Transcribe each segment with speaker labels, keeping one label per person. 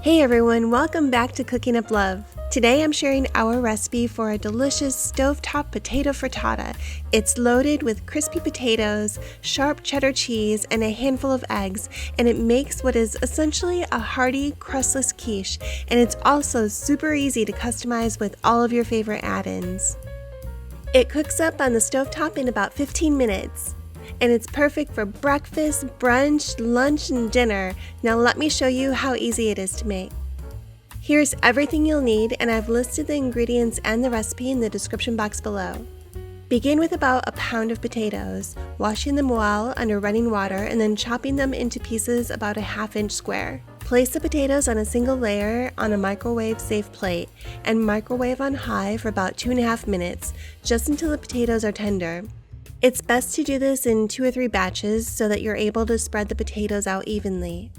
Speaker 1: Hey everyone, welcome back to Cooking Up Love. Today I'm sharing our recipe for a delicious stovetop potato frittata. It's loaded with crispy potatoes, sharp cheddar cheese, and a handful of eggs, and it makes what is essentially a hearty, crustless quiche, and it's also super easy to customize with all of your favorite add-ins. It cooks up on the stovetop in about 15 minutes. And it's perfect for breakfast, brunch, lunch, and dinner. Now let me show you how easy it is to make. Here's everything you'll need, and I've listed the ingredients and the recipe in the description box below. Begin with about a pound of potatoes, washing them well under running water and then chopping them into pieces about a ½ inch square. Place the potatoes on a single layer on a microwave-safe plate and microwave on high for about 2.5 minutes, just until the potatoes are tender. It's best to do this in 2 or 3 batches so that you're able to spread the potatoes out evenly.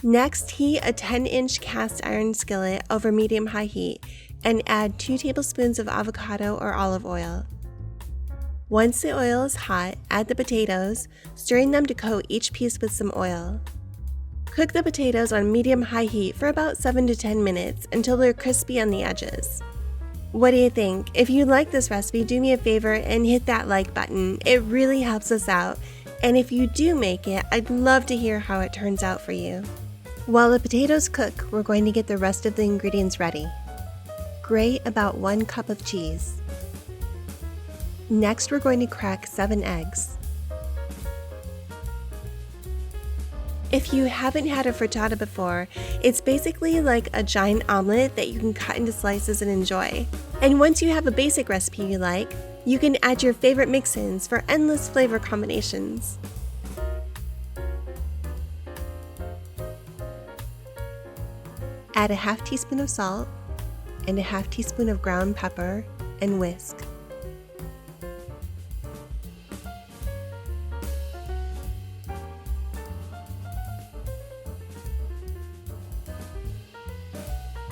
Speaker 1: Next, heat a 10-inch cast iron skillet over medium-high heat and add 2 tablespoons of avocado or olive oil. Once the oil is hot, add the potatoes, stirring them to coat each piece with some oil. Cook the potatoes on medium-high heat for about 7 to 10 minutes until they're crispy on the edges. What do you think? If you like this recipe, do me a favor and hit that like button. It really helps us out. And if you do make it, I'd love to hear how it turns out for you. While the potatoes cook, we're going to get the rest of the ingredients ready. Grate about 1 cup of cheese. Next, we're going to crack 7 eggs. If you haven't had a frittata before, it's basically like a giant omelet that you can cut into slices and enjoy. And once you have a basic recipe you like, you can add your favorite mix-ins for endless flavor combinations. Add a ½ teaspoon of salt and a ½ teaspoon of ground pepper and whisk.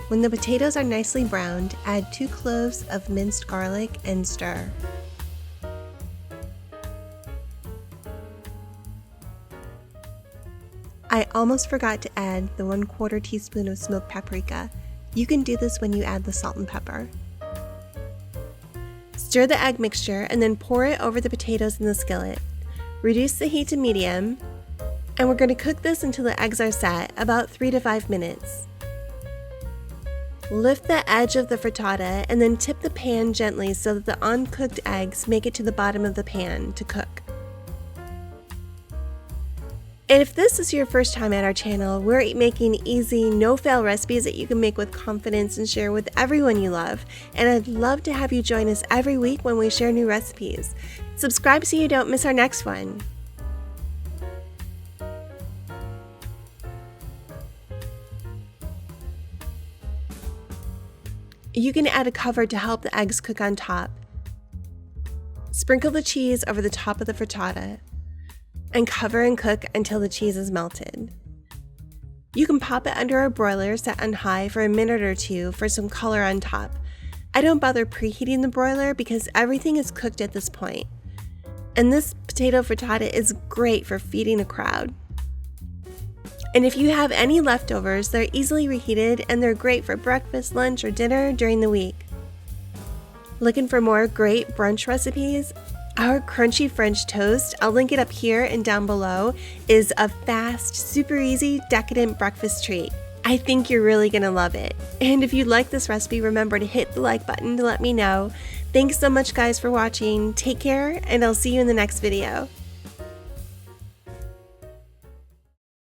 Speaker 1: When the potatoes are nicely browned, add 2 cloves of minced garlic and stir. I almost forgot to add the 1/4 teaspoon of smoked paprika. You can do this when you add the salt and pepper. Stir the egg mixture and then pour it over the potatoes in the skillet. Reduce the heat to medium, and we're going to cook this until the eggs are set, about 3 to 5 minutes. Lift the edge of the frittata and then tip the pan gently so that the uncooked eggs make it to the bottom of the pan to cook. And if this is your first time at our channel, we're making easy, no-fail recipes that you can make with confidence and share with everyone you love. And I'd love to have you join us every week when we share new recipes. Subscribe so you don't miss our next one. You can add a cover to help the eggs cook on top. Sprinkle the cheese over the top of the frittata and cover and cook until the cheese is melted. You can pop it under a broiler set on high for a minute or 2 for some color on top. I don't bother preheating the broiler because everything is cooked at this point. And this potato frittata is great for feeding a crowd. And if you have any leftovers, they're easily reheated and they're great for breakfast, lunch, or dinner during the week. Looking for more great brunch recipes? Our crunchy French toast, I'll link it up here and down below, is a fast, super easy, decadent breakfast treat. I think you're really gonna love it. And if you like this recipe, remember to hit the like button to let me know. Thanks so much guys for watching. Take care, and I'll see you in the next video.